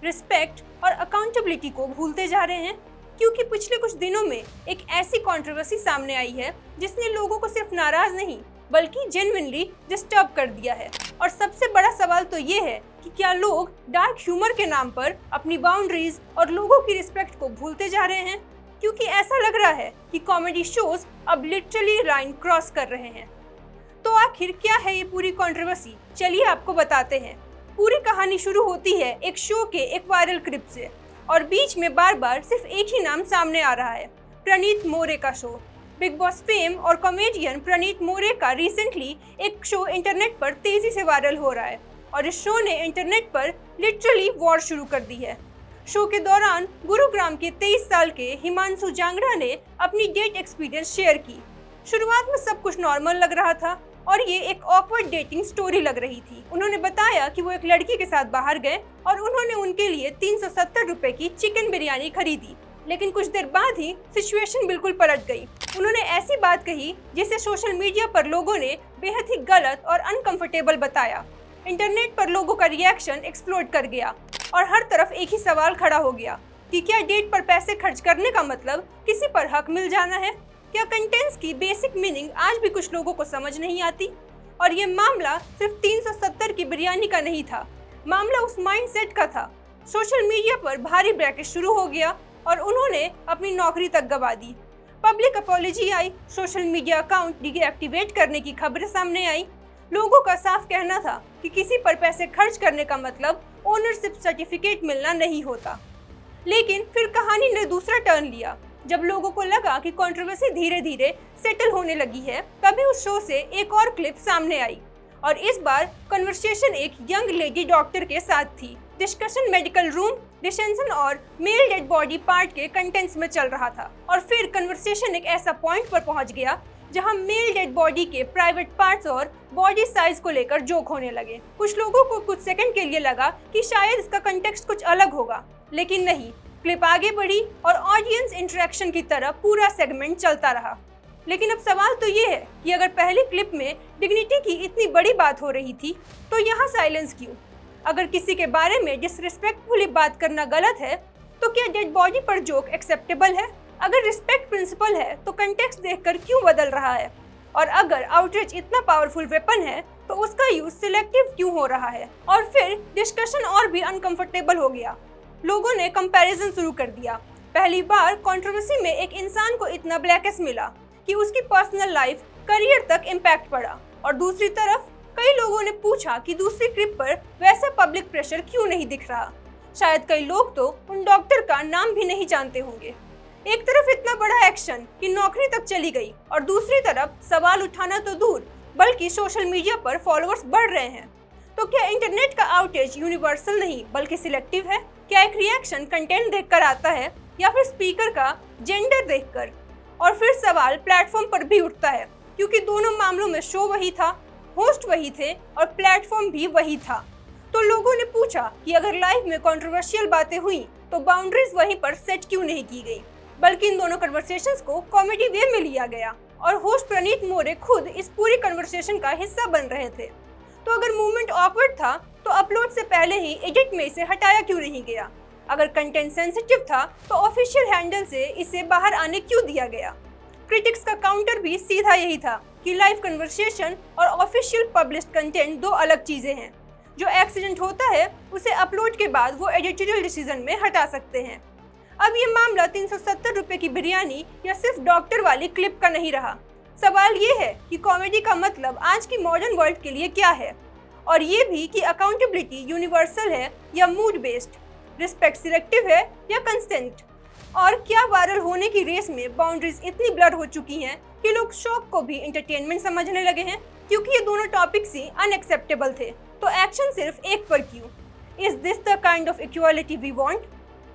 Respect और accountability को भूलते जा रहे हैं, क्योंकि पिछले कुछ दिनों में एक ऐसी कंट्रोवर्सी सामने आई है जिसने लोगों को सिर्फ नाराज नहीं बल्कि जेन्युइनली डिस्टर्ब कर दिया है। और सबसे बड़ा सवाल तो ये है कि क्या लोग डार्क ह्यूमर के नाम पर अपनी बाउंड्रीज और लोगों की रिस्पेक्ट को भूलते जा रहे हैं, क्योंकि ऐसा लग रहा है कि कॉमेडी शोज अब लिटरली लाइन क्रॉस कर रहे हैं। तो आखिर क्या है ये पूरी कंट्रोवर्सी, चलिए आपको बताते हैं। पूरी कहानी शुरू होती है एक शो के एक वायरल क्लिप से, और बीच में बार बार सिर्फ एक ही नाम सामने आ रहा है, प्रणीत मोरे का शो। बिग बॉस फेम और कॉमेडियन प्रणीत मोरे का रिसेंटली एक शो इंटरनेट पर तेजी से वायरल हो रहा है, और इस शो ने इंटरनेट पर लिटरली वॉर शुरू कर दी है। शो के दौरान गुरुग्राम के 23 साल के हिमांशु जांगड़ा ने अपनी डेट एक्सपीरियंस शेयर की। शुरुआत में सब कुछ नॉर्मल लग रहा था और ये एक ऑकवर्ड डेटिंग स्टोरी लग रही थी। उन्होंने बताया कि वो एक लड़की के साथ बाहर गए और उन्होंने उनके लिए 370 रुपए की चिकन बिरयानी खरीदी, लेकिन कुछ देर बाद ही सिचुएशन बिल्कुल पलट गई। उन्होंने ऐसी बात कही जिसे सोशल मीडिया पर लोगों ने बेहद ही गलत और अनकंफर्टेबल बताया। इंटरनेट पर लोगों का रिएक्शन एक्सप्लोड कर गया और हर तरफ एक ही सवाल खड़ा हो गया कि क्या डेट पर पैसे खर्च करने का मतलब किसी पर हक मिल जाना है? क्या कंटेंट्स की बेसिक मीनिंग आज भी कुछ लोगों को समझ नहीं आती? और ये मामला सिर्फ 370 की बिरयानी का नहीं था, मामला उस माइंडसेट का था। सोशल मीडिया पर भारी ब्रैकेट शुरू हो गया और उन्होंने अपनी नौकरी तक गंवा दी। पब्लिक अपॉलॉजी आई, सोशल मीडिया अकाउंट डीएक्टिवेट करने की खबरें सामने आई। लोगों का साफ कहना था कि किसी पर पैसे खर्च करने का मतलब ओनरशिप सर्टिफिकेट मिलना नहीं होता। लेकिन फिर कहानी ने दूसरा टर्न लिया। जब लोगों को लगा कि कंट्रोवर्सी धीरे धीरे सेटल होने लगी है, तभी उस शो से एक और क्लिप सामने आई, और इस बार कन्वर्सेशन एक यंग लेडी डॉक्टर के साथ थी। डिस्कशन मेडिकल रूम, डिसेंशन और मेल डेड बॉडी पार्ट के कंटेंट्स में चल रहा था। और फिर कन्वर्सेशन एक ऐसा पॉइंट पर पहुंच गया जहां मेल डेड बॉडी के प्राइवेट पार्ट्स और बॉडी साइज को लेकर जोक होने लगे। कुछ लोगों को कुछ सेकंड के लिए लगा कि शायद इसका कंटेक्स्ट कुछ अलग होगा, लेकिन नहीं। क्लिप आगे बढ़ी और ऑडियंस इंटरेक्शन की तरह पूरा सेगमेंट चलता रहा। लेकिन अब सवाल तो ये है कि अगर पहली क्लिप में डिग्निटी की इतनी बड़ी बात हो रही थी, तो यहाँ साइलेंस क्यों? अगर किसी के बारे में डिसरिस्पेक्टफुली बात करना गलत है, तो क्या डेड बॉडी पर जोक एक्सेप्टेबल है? अगर रिस्पेक्ट प्रिंसिपल है, तो कंटेक्स्ट देखकर क्यों बदल रहा है? और अगर आउटरीच इतना पावरफुल वेपन है, तो उसका यूज सिलेक्टिव क्यों हो रहा है? और फिर डिस्कशन और भी अनकंफर्टेबल हो गया। लोगों ने कंपैरिजन शुरू कर दिया। पहली बार कंट्रोवर्सी में एक इंसान को इतना ब्लैकेस मिला कि उसकी पर्सनल लाइफ, करियर तक इम्पैक्ट पड़ा। और दूसरी तरफ कई लोगों ने पूछा कि दूसरी क्लिप पर वैसा पब्लिक प्रेशर क्यों नहीं दिख रहा। शायद कई लोग तो उन डॉक्टर का नाम भी नहीं जानते होंगे। एक तरफ इतना बड़ा एक्शन कि नौकरी तक चली गई, और दूसरी तरफ सवाल उठाना तो दूर बल्कि सोशल मीडिया पर फॉलोअर्स बढ़ रहे हैं। तो क्या इंटरनेट का आउटेज यूनिवर्सल नहीं बल्कि सिलेक्टिव है? क्या एक रिएक्शन कंटेंट देखकर आता है या फिर स्पीकर का जेंडर देखकर? और फिर सवाल प्लेटफॉर्म पर भी उठता है, क्योंकि दोनों मामलों में शो वही था, होस्ट वही थे और प्लेटफॉर्म भी वही था। तो लोगों ने पूछा कि अगर लाइव में कंट्रोवर्शियल बातें हुई तो बाउंड्रीज वहीं पर सेट क्यों नहीं की गई, बल्कि इन दोनों कन्वर्सेशंस को कॉमेडी वे में लिया गया। और होस्ट प्रणीत मोरे खुद इस पूरी कन्वर्सेशन का हिस्सा बन रहे थे। तो अगर मूवमेंट ऑकवर्ड था, तो अपलोड से पहले ही एडिट में इसे हटाया क्यों नहीं गया? अगर कंटेंट सेंसिटिव था, तो ऑफिशियल हैंडल से इसे बाहर आने क्यों दिया गया? क्रिटिक्स का काउंटर भी सीधा यही था कि लाइव कन्वर्सेशन और ऑफिशियल पब्लिश्ड कंटेंट दो अलग चीजें हैं। जो एक्सीडेंट होता है उसे अपलोड के बाद वो एडिटोरियल डिसीजन में हटा सकते हैं। अब ये मामला 370 रुपए की बिरयानी या सिर्फ डॉक्टर वाली क्लिप का नहीं रहा। सवाल ये है कि कॉमेडी का मतलब आज की मॉडर्न वर्ल्ड के लिए क्या है, और ये भी कि अकाउंटेबिलिटी यूनिवर्सल है या मूड बेस्ड, रिस्पेक्ट सिलेक्टिव है या कंस्टेंट, और क्या वायरल होने की रेस में बाउंड्रीज इतनी ब्लर हो चुकी हैं कि लोग शौक को भी एंटरटेनमेंट समझने लगे हैं, क्योंकि ये दोनों टॉपिक्स ही अनएक्सेप्टेबल थे। तो एक्शन सिर्फ एक पर क्यों? Is this the kind of equality we want?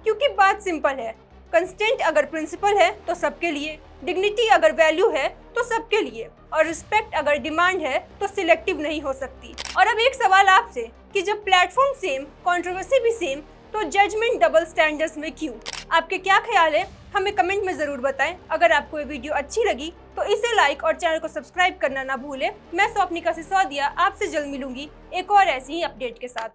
क्योंकि बात सिंपल है, कंस्टेंट अगर प्रिंसिपल है तो सबके लिए, डिग्निटी अगर वैल्यू है तो सबके लिए, और रिस्पेक्ट अगर डिमांड है तो सिलेक्टिव नहीं हो सकती। और अब एक सवाल आपसे कि जब प्लेटफॉर्म सेम, कंट्रोवर्सी भी सेम, तो जजमेंट डबल स्टैंडर्ड्स में क्यों? आपके क्या ख्याल है, हमें कमेंट में जरूर बताएं। अगर आपको ये वीडियो अच्छी लगी तो इसे लाइक और चैनल को सब्सक्राइब करना ना भूलें। मैं स्वप्निका सिसोदिया आपसे जल्द मिलूंगी एक और ऐसी ही अपडेट के साथ।